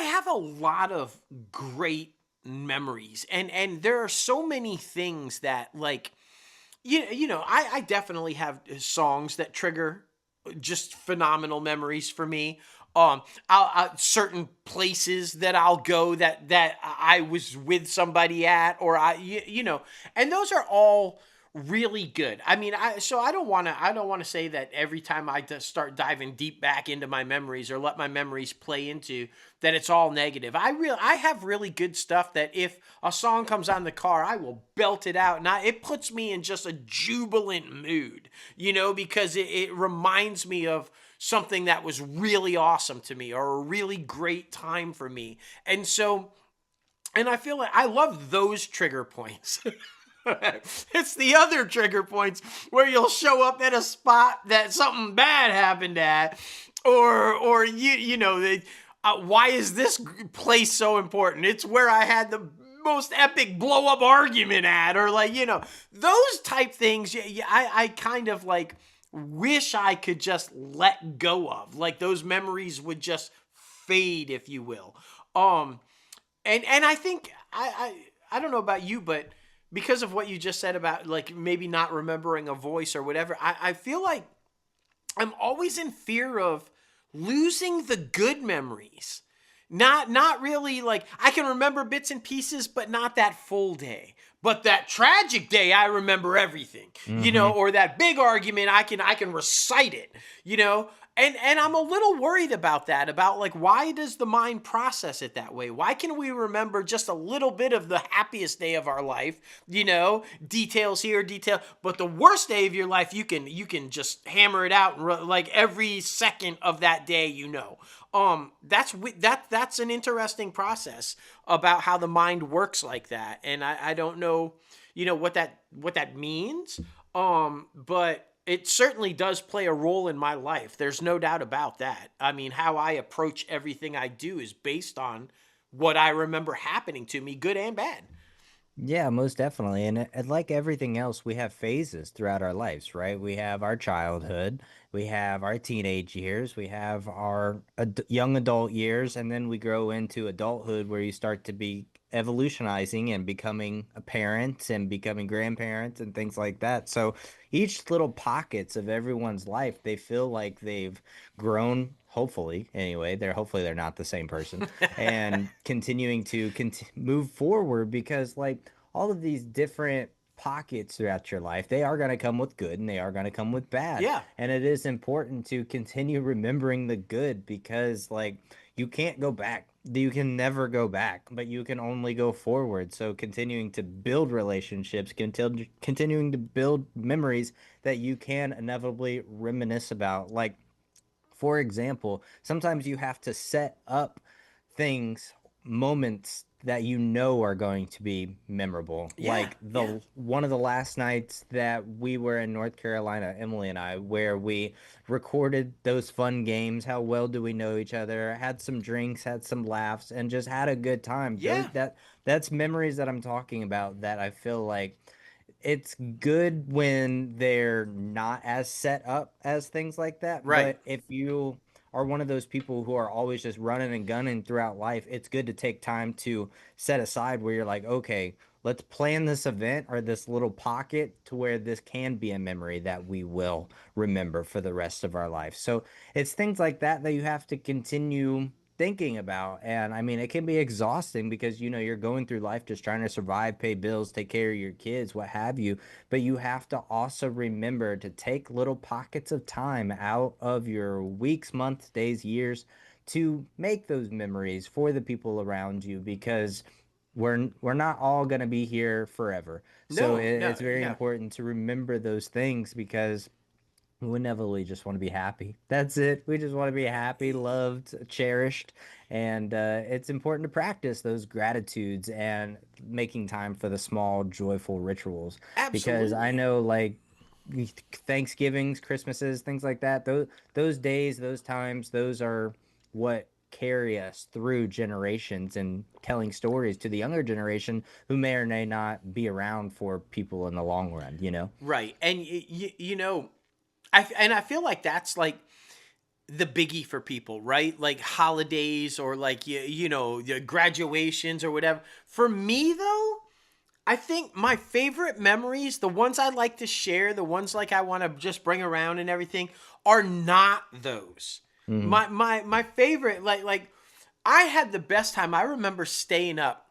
have a lot of great memories, and there are so many things that like I definitely have songs that trigger just phenomenal memories for me. Certain places that I'll go that I was with somebody at, or and those are all really good. I mean, I don't want to say that every time I just start diving deep back into my memories or let my memories play into that it's all negative. I have really good stuff that if a song comes on the car, I will belt it out, and it puts me in just a jubilant mood, because it reminds me of something that was really awesome to me or a really great time for me. And I feel like I love those trigger points. It's the other trigger points where you'll show up at a spot that something bad happened at, or why is this place so important? It's where I had the most epic blow up argument at, or those type things. Yeah, I kind of like wish I could just let go of, like those memories would just fade, if you will. Um, and I think I don't know about you, but because of what you just said about like maybe not remembering a voice or whatever, I feel like I'm always in fear of losing the good memories. Not really, like I can remember bits and pieces, but not that full day. But that tragic day, I remember everything, Mm-hmm. or that big argument, I can recite it, and I'm a little worried about that, about like why does the mind process it that way? Why can we remember just a little bit of the happiest day of our life, details here, detail, but the worst day of your life, you can just hammer it out, and like every second of that day, that's an interesting process about how the mind works like that, and I don't know, what that means, but it certainly does play a role in my life. There's no doubt about that. I mean, how I approach everything I do is based on what I remember happening to me, good and bad. Yeah, most definitely. And like everything else, we have phases throughout our lives, right? We have our childhood, we have our teenage years, we have our young adult years, and then we grow into adulthood where you start to be evolutionizing and becoming a parent and becoming grandparents and things like that. So each little pockets of everyone's life, they feel like they've grown, hopefully, anyway. They're not the same person and continuing to move forward because like all of these different pockets throughout your life, they are going to come with good and they are going to come with bad. Yeah. And it is important to continue remembering the good because like you can't go back. You can never go back, but you can only go forward. So continuing to build relationships, continuing to build memories that you can inevitably reminisce about. Like for example, sometimes you have to set up things, moments that you know are going to be memorable. Yeah. Like Yeah. the one of the last nights that we were in North Carolina, Emily and I, where we recorded those fun games. How well do we know each other? Had some drinks, had some laughs, and just had a good time. Yeah. That's memories that I'm talking about that I feel like it's good when they're not as set up as things like that. Right. But if you are one of those people who are always just running and gunning throughout life, it's good to take time to set aside where you're like, okay, let's plan this event or this little pocket to where this can be a memory that we will remember for the rest of our life. So it's things like that that you have to continue thinking about. And I mean, it can be exhausting because you're going through life just trying to survive, pay bills, take care of your kids, what have you. But you have to also remember to take little pockets of time out of your weeks, months, days, years to make those memories for the people around you because we're not all going to be here forever. So No. No. it's very Yeah. important to remember those things because we inevitably just want to be happy. That's it. We just want to be happy, loved, cherished. And it's important to practice those gratitudes and making time for the small, joyful rituals. Because I Absolutely. know, like, Thanksgivings, Christmases, things like that, those days, those times, those are what carry us through generations and telling stories to the younger generation who may or may not be around for people in the long run, you know? Right. And I feel like that's like the biggie for people, right? Like holidays or like the graduations or whatever. For me though, I think my favorite memories, the ones I like to share, the ones like I want to just bring around and everything, are not those. Hmm. My favorite, like I had the best time. I remember staying up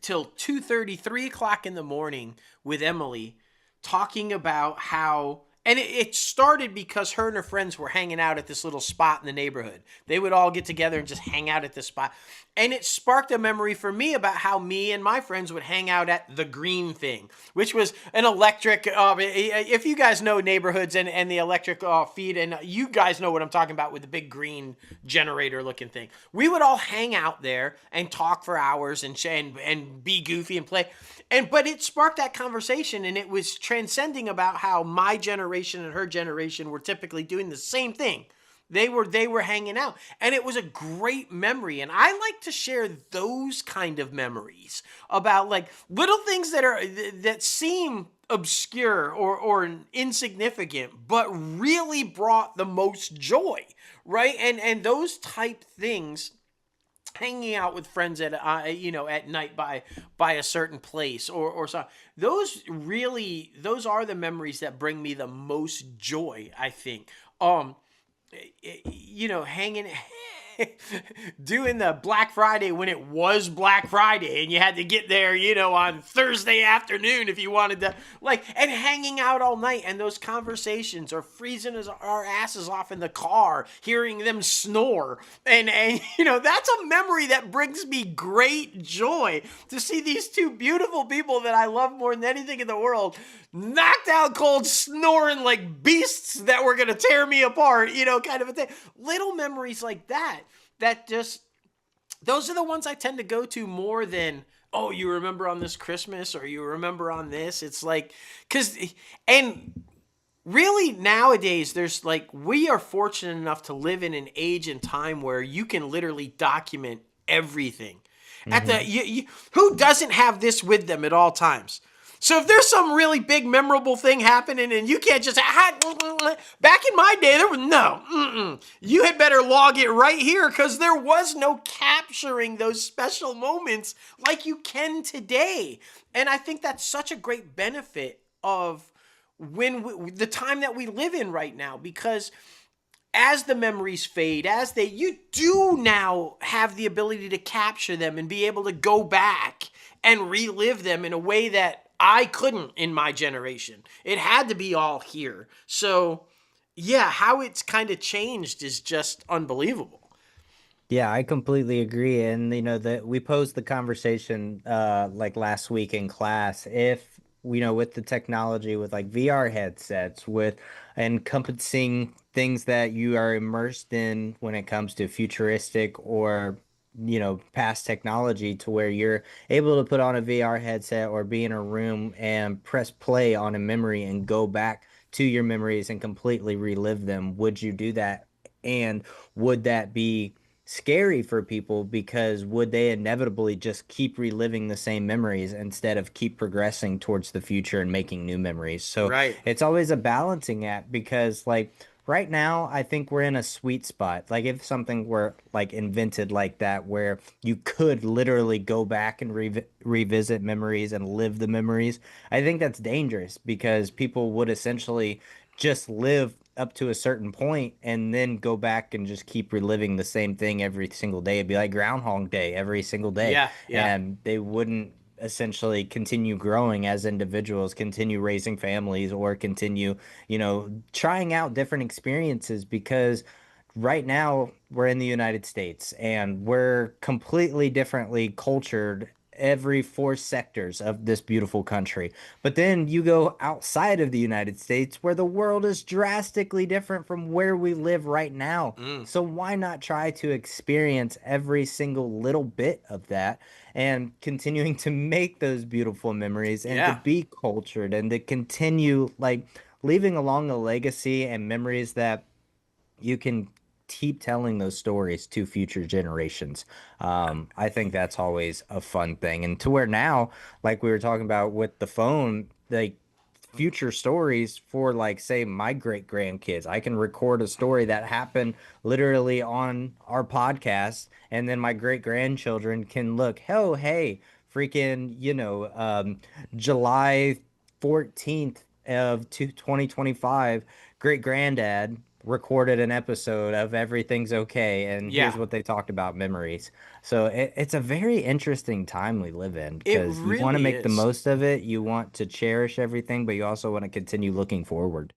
till 2:30, 3 o'clock in the morning with Emily, talking about how, and it started because her and her friends were hanging out at this little spot in the neighborhood. They would all get together and just hang out at this spot. And it sparked a memory for me about how me and my friends would hang out at the green thing, which was an electric. If you guys know neighborhoods and the electric feed, and you guys know what I'm talking about with the big green generator looking thing, we would all hang out there and talk for hours and be goofy and play. But it sparked that conversation, and it was transcending about how my generation and her generation were typically doing the same thing. They were hanging out, and it was a great memory. And I like to share those kind of memories about like little things that seem obscure or insignificant, but really brought the most joy, right? And those type things, hanging out with friends at at night by a certain place or so, those are the memories that bring me the most joy, I think. Hanging doing the Black Friday when it was Black Friday and you had to get there, on Thursday afternoon if you wanted to, like, and hanging out all night, and those conversations, or freezing our asses off in the car, hearing them snore. And that's a memory that brings me great joy to see these two beautiful people that I love more than anything in the world knocked out cold, snoring like beasts that were going to tear me apart, kind of a thing. Little memories like that just, those are the ones I tend to go to more than, oh, you remember on this Christmas, or you remember on this. It's like, and really nowadays there's like, we are fortunate enough to live in an age and time where you can literally document everything. Hmm. Who doesn't have this with them at all times? So if there's some really big memorable thing happening and you can't just, back in my day there was no, you had better log it right here, because there was no capturing those special moments like you can today. And I think that's such a great benefit of the time that we live in right now, because as the memories fade, you do now have the ability to capture them and be able to go back and relive them in a way that I couldn't in my generation. It had to be all here. So, yeah, how it's kind of changed is just unbelievable. Yeah, I completely agree. And that we posed the conversation like last week in class. If with the technology, with like VR headsets, with encompassing things that you are immersed in when it comes to futuristic or past technology, to where you're able to put on a VR headset or be in a room and press play on a memory and go back to your memories and completely relive them, would you do that? And would that be scary for people, because would they inevitably just keep reliving the same memories instead of keep progressing towards the future and making new memories? So Right. it's always a balancing act, because like right now I think we're in a sweet spot. Like if something were like invented like that, where you could literally go back and revisit memories and live the memories, I think that's dangerous, because people would essentially just live up to a certain point and then go back and just keep reliving the same thing every single day. It'd be like Groundhog Day every single day. Yeah, yeah. And they wouldn't essentially continue growing as individuals, continue raising families, or continue, trying out different experiences, because right now we're in the United States and we're completely differently cultured every four sectors of this beautiful country. But then you go outside of the United States, where the world is drastically different from where we live right now. Mm, So why not try to experience every single little bit of that, and continuing to make those beautiful memories and to yeah. be cultured and to continue like leaving along a legacy and memories that you can keep telling those stories to future generations. I think that's always a fun thing. And to where now, like we were talking about with the phone, like future stories for, like, say, my great grandkids. I can record a story that happened literally on our podcast, and then my great grandchildren can look, oh, hey, freaking, July 14th of 2025, great granddad recorded an episode of Everything's Okay, and here's Yeah, what they talked about memories. So it's a very interesting time we live in it because you want to really make the is. most of it. You want to cherish everything, but you also want to continue looking forward.